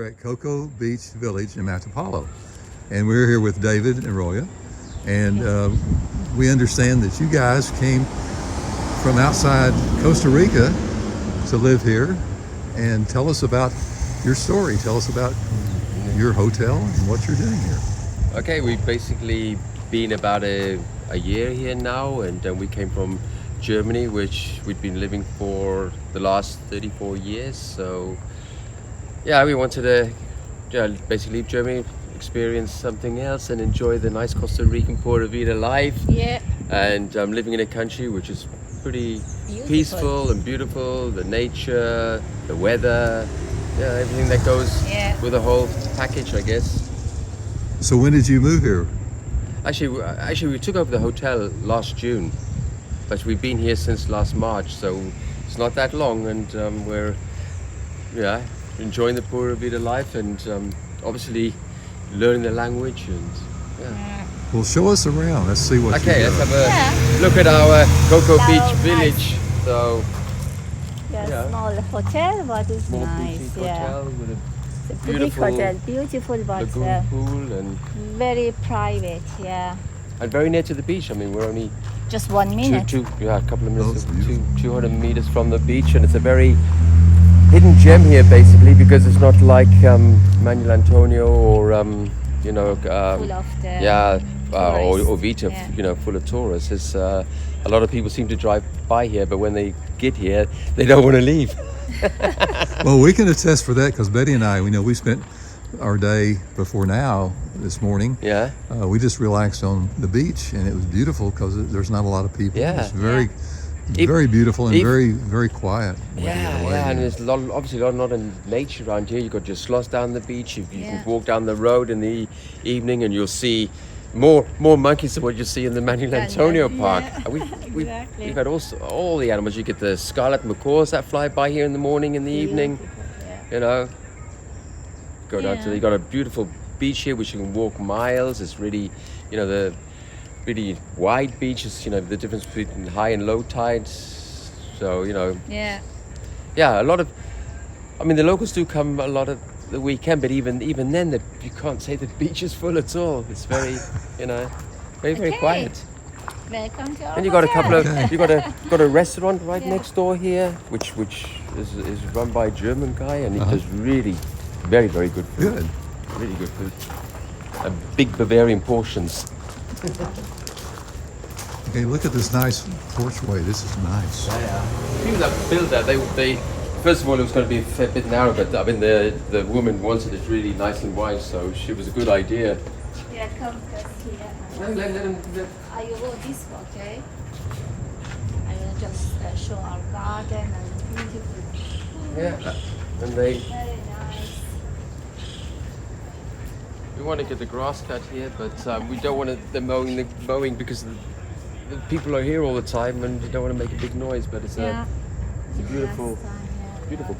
we're at Coco Beach Village in Matapalo. And we're here with David and Roya. And we understand that you guys came from outside Costa Rica to live here. And tell us about your story. Tell us about your hotel and what you're doing here. Okay, we've basically been about a year here now, and then we came from Germany, which we've been living for the last 34 years. So yeah, we wanted to basically leave Germany, experience something else and enjoy the nice Costa Rican Pura Vida life. Yeah. And living in a country which is pretty Beautiful. peaceful and beautiful, the nature, the weather, everything that goes with the whole package, I guess. So when did you move here? Actually, we took over the hotel last June, but we've been here since last March, so it's not that long, and we're enjoying the Pura Vida life, and obviously learning the language, and Well, show us around. Let's see what Okay, you let's got. have a look at our Coco Beach Village. So Small hotel, but it's small nice. boutique hotel with a It's a boutique beautiful hotel, beautiful, but lagoon pool, and very private. very near to the beach. I mean, we're only Just 1 minute. a couple of minutes, Oh, beautiful. 200 meters from the beach, and it's a very hidden gem here, basically, because it's not like Manuel Antonio or Full of the tourists. or Vita, Yeah. full of tourists. It's a lot of people seem to drive by here, but when they get here, they don't want to leave. Well, we can attest for that because Betty and I, we spent our day before now this morning. Yeah. We just relaxed on the beach, and it was beautiful because there's not a lot of people. Yeah. It's very beautiful and very, very quiet. And there's obviously a lot of nature around here. You've got your slots down the beach. You can walk down the road in the evening, and you'll see more monkeys than what you see in the Manuel Antonio Park. And we've had also all the animals. You get the scarlet macaws that fly by here in the morning, in the evening. Go down to you got a beautiful beach here, which you can walk miles. It's really, the really wide beaches. The difference between high and low tides. So a lot of. I mean, the locals do come a lot of the weekend, but even then, you can't say the beach is full at all. It's very, very quiet. Welcome to our And you got a couple of Okay. you got a restaurant right next door here, which is run by a German guy, and he does really very, very good food. Good. Really good food. Big Bavarian portions. Okay, look at this nice porchway. This is nice. People that built that, they first of all, it was going to be a fair bit narrow, but I mean the woman wanted it really nice and wide, so it was a good idea. Yeah, come first here. Let him. I will go this way, okay? I will just show our garden and beautiful. And they. Very nice. We want to get the grass cut here, but we don't want the mowing because the people are here all the time, and you don't want to make a big noise. But it's a beautiful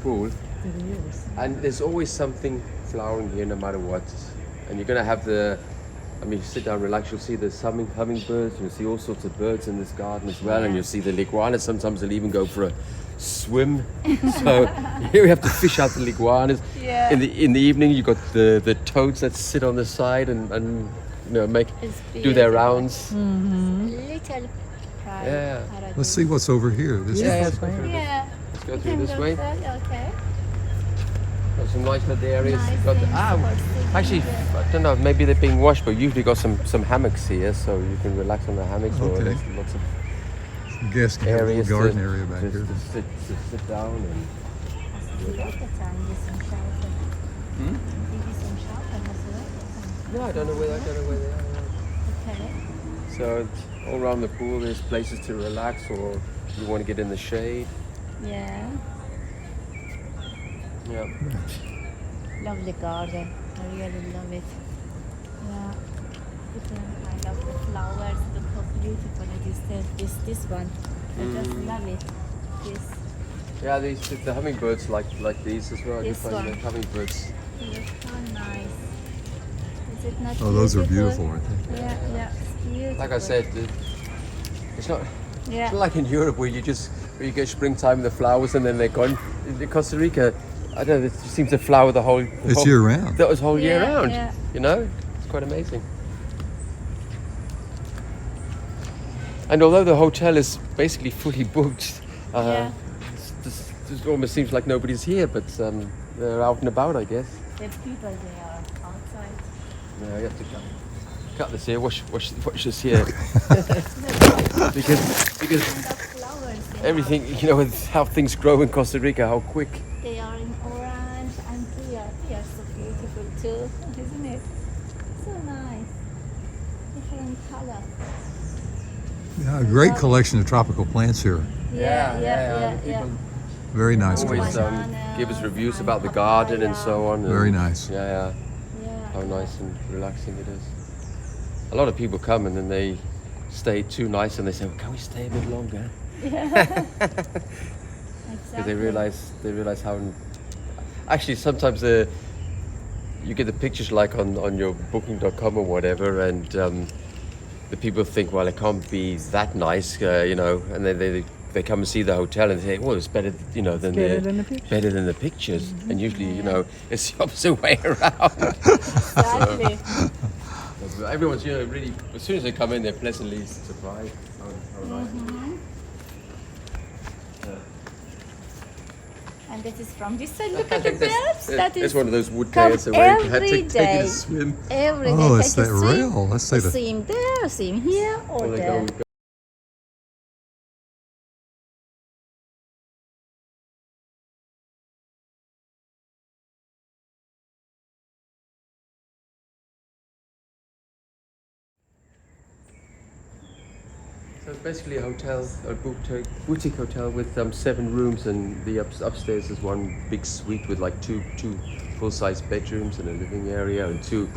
pool, and there's always something flowering here, no matter what. And you're gonna have you sit down, relax. You'll see the hummingbirds. You'll see all sorts of birds in this garden as well, and you'll see the iguanas. Sometimes they'll even go for a swim. So here we have to fish out the iguanas. Yeah. In the evening, you got the toads that sit on the side and do their rounds. Little private. Let's see what's over here. This Let's go through this. Yeah. Let's go You through can this go way. there, okay. Got some nice little areas. Nice Got things for sitting actually, there. I don't know. Maybe they're being washed, but usually got some hammocks here, so you can relax on the hammocks. Or Okay. there's lots of guest can have a areas little garden to, area back to, here. to sit down and. No, I don't know where they are. Okay. So all around the pool, there's places to relax, or you want to get in the shade. Yeah. Yeah. Lovely garden. I really love it. Yeah. Different kind of the flowers. Look how beautiful it is. This one. I just love it. This. Yeah, the hummingbirds like these as well. This You find the one. hummingbirds. Look how nice. Is it not Oh, those are beautiful, aren't they? Yeah, it's beautiful. Like I said, it's not. Yeah. It's not like in Europe where you get springtime and the flowers and then they're gone. In Costa Rica, I don't know, it just seems to flower the whole... It's year round. That was whole year Yeah, round, yeah. you know? It's quite amazing. And although the hotel is basically fully booked, it almost seems like nobody's here, but they're out and about, I guess. There's people there outside. No, you have to cut this here. Watch this here. because And the flowers, they everything, you know, with how things grow in Costa Rica, how quick. They are in orange and they are so beautiful too, isn't it? So nice. Different color. Yeah, a great collection of tropical plants here. Yeah. Very nice Always collection. give us reviews about the garden and so on. Very and- nice. Yeah. How nice and relaxing it is. A lot of people come and then they stay too nice and they say, well, can we stay a bit longer? Because they realize how. Actually, sometimes you get the pictures like on your booking.com or whatever, and the people think, well, it can't be that nice, you know, and then they come and see the hotel and say, well, it's better, you know, than the pictures. And usually, you know, it's the opposite way around. Exactly. Everyone's, you know, really, as soon as they come in, they're pleasantly surprised. How nice. And this is from this side. Look at the birds. That That's is one of those wood come terraces where you had to every take it day. a swim. every day. Oh, Take it's a that swim. rail. Let's say the Swim there, swim here, or Or they there. go. So it's basically a hotel, a boutique hotel with 7 rooms, and the upstairs is one big suite with like two full-size bedrooms and a living area and 2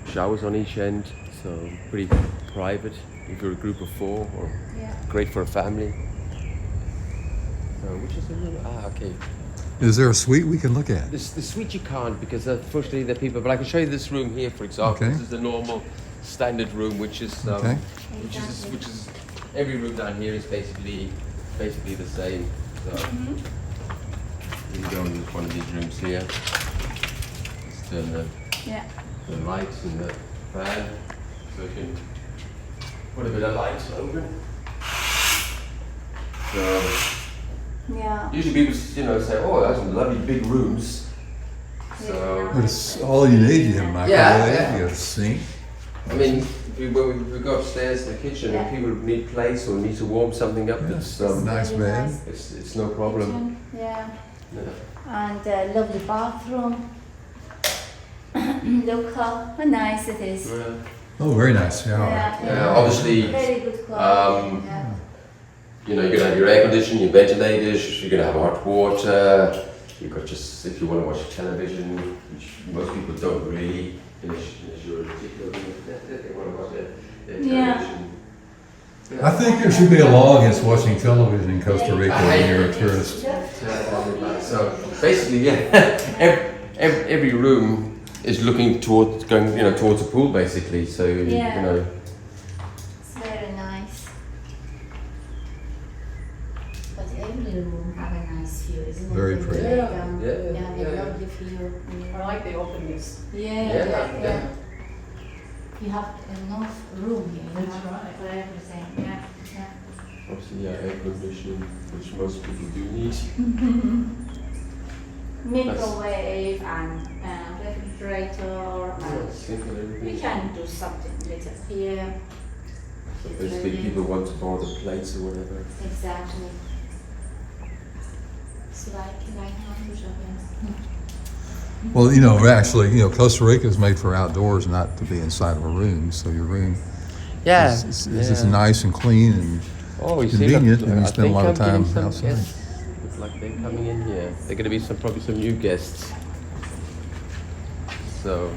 showers on each end. So pretty private if you're a group of 4, or great for a family. So which is a room? Okay. Is there a suite we can look at? The suite you can't, because unfortunately there are people. But I can show you this room here, for example. Okay. This is the normal standard room, which is Okay. which is every room down here is basically the same. So you can go in one of these rooms here. Just turn the lights and the fan, so you can put a bit of light open. So. Yeah. Usually people, you know, say, "Oh, that's some lovely big rooms." So, But it's all you need. You have a microwave, Yeah. you have a sink. I mean, when we go upstairs to the kitchen and people need plates or need to warm something up, it's Nice Very bed. nice. it's no problem. Kitchen, yeah. Yeah. And a lovely bathroom. Look how nice it is. Oh, very nice. Yeah. Yeah, obviously, Very good quality. Yeah. you know, you're gonna have your air conditioning, your ventilators, you're gonna have hot water. You've got just, if you want to watch television, which most people don't really, unless you're a particular, they want to watch their television. I think there should be a law against watching television in Costa Rica when you're a tourist. So basically, yeah, every room is looking towards towards the pool, basically. So you know. It's very nice. But every room have a nice view, isn't it? Very When you pretty. lay down, Yeah. a lovely view. I like the openness. Yeah. You have enough room here. You That's have right. For everything. Yeah. Obviously, yeah, air conditioning, which most people do need. Microwave and refrigerator. And Sink and we everything. can do something little here. So It's basically, very- people want to borrow the plates or whatever. Exactly. It's like handshake. Well, actually, Costa Rica is made for outdoors, not to be inside of a room. So your room is just nice and clean and Oh, you convenient, see, and you I spend a think lot of I'm getting time some outside. guests. Looks like they're coming in here. They're going to be probably some new guests. So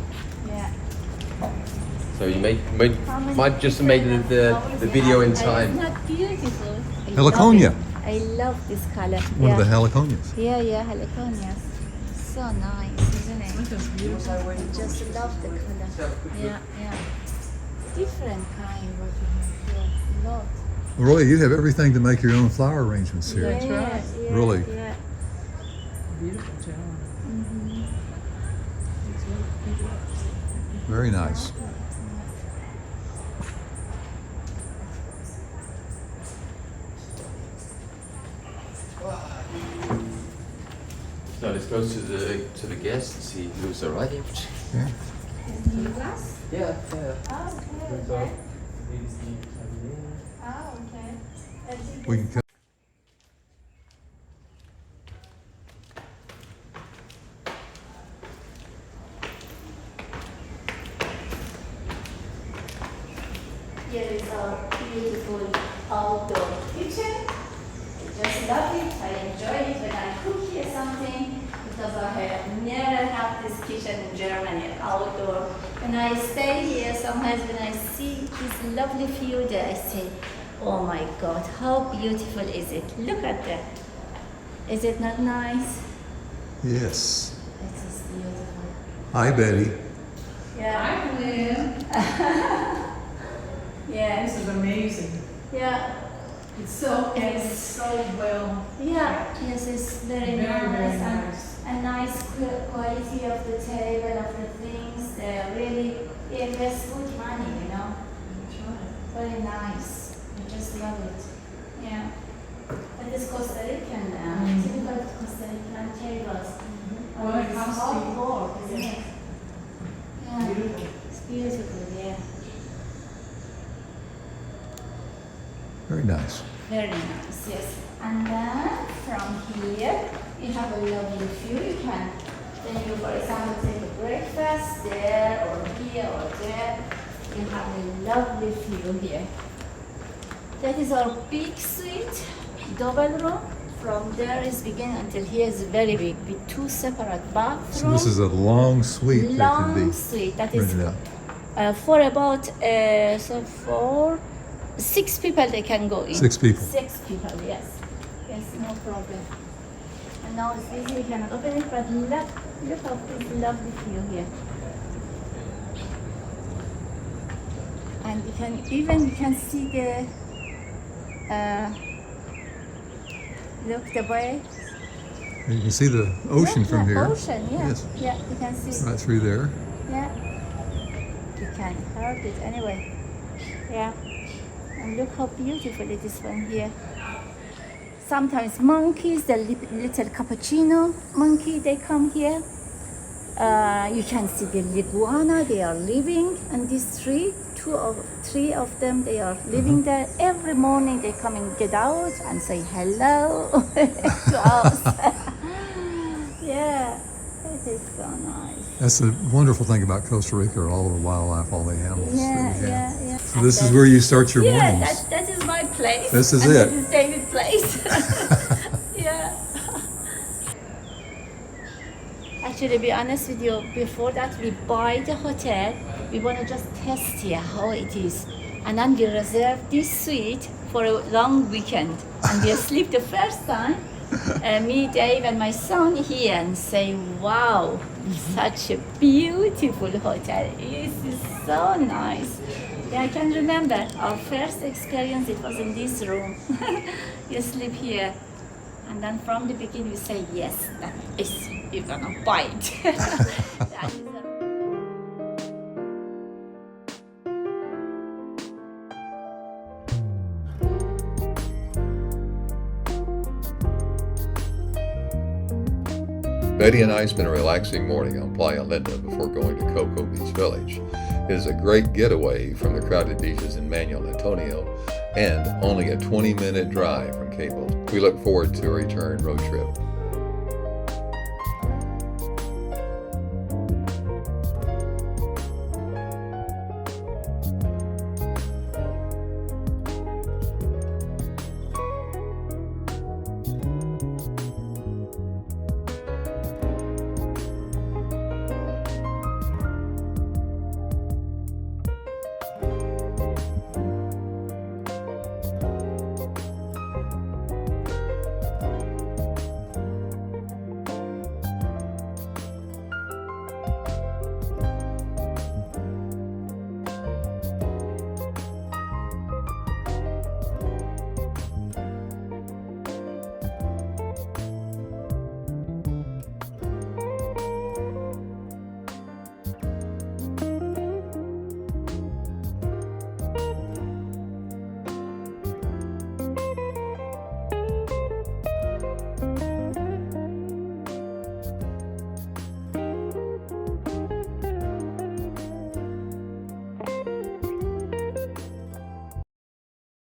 Yeah. you might just made the video in time. Isn't that beautiful? I Heliconia. love it. I love this color. One of the heliconias. Yeah, heliconias. So nice, isn't it? I just love the color. Yeah. Different kind what you have here. Lot. Roy, you have everything to make your own flower arrangements here. Yeah, right. yeah, Really. Yeah. beautiful too. Very nice. So let's go to the guests, see who's arrived. Yeah. Glass? Yeah. Oh, okay. Oh, okay. We can come. Here is our beautiful outdoor kitchen. I just love it. I enjoy it when I cook here something because I have never had this kitchen in Germany, outdoor. When I stay here, sometimes when I see this lovely view there, I say, oh my God, how beautiful is it? Look at that. Is it not nice? Yes. It is beautiful. Hi, Betty. Yeah. Hi, Lynn. Yeah. This is amazing. Yeah. It's so well. Yeah, yes, it's very, Very, nice, very and nice. a nice quality of the table, of the things. They really invest good money, you know. Very nice. I just love it. Yeah. But it's Costa Rican, typical Costa Rican tables. Well, it It's has to be. hardcore, isn't it? Yeah. Beautiful. It's beautiful, yeah. Very nice. Very nice, yes. And then from here, you have a lovely view. You can, then you, for example, take a breakfast there or here or there. You have a lovely view here. That is our big suite, double room. From there is begin until here is very big with two separate bathrooms. So this is a long suite that long can be suite. That is rented out. for about for 6 people they can go in. 6 people. 6 people, yes. Yes, no problem. And now it's easy, we cannot open it, but look how this lovely view here. And you can see the look the way. You can see the ocean from here. Ocean, yeah. Yes. Yeah, you can see. Right through there. Yeah. You can help it anyway. Yeah. And look how beautiful it is from here. Sometimes monkeys, the little cappuccino monkey, they come here. You can see the iguana, they are living in this tree. 3 of them, they are living there. Every morning they come and get out and say hello to us. Yeah, it is so nice. That's the wonderful thing about Costa Rica, all the wildlife, all the animals Yeah, that we have. yeah. So this is where you start your Yeah, mornings. that is my place. This is and it. This is David's place. Yeah. Actually, to be honest with you, before that we buy the hotel, we want to just test here how it is. And then we reserve this suite for a long weekend. And we sleep the first time, me, Dave, and my son here and say, wow, such a beautiful hotel. It is so nice. Yeah, I can remember our first experience, it was in this room. You sleep here. And then from the beginning we say, yes, that is, you're gonna buy it. That is a- Betty and I spent a relaxing morning on Playa Linda before going to Coco Beach Village. It is a great getaway from the crowded beaches in Manuel Antonio and only a 20-minute drive from Cabo. We look forward to a return road trip.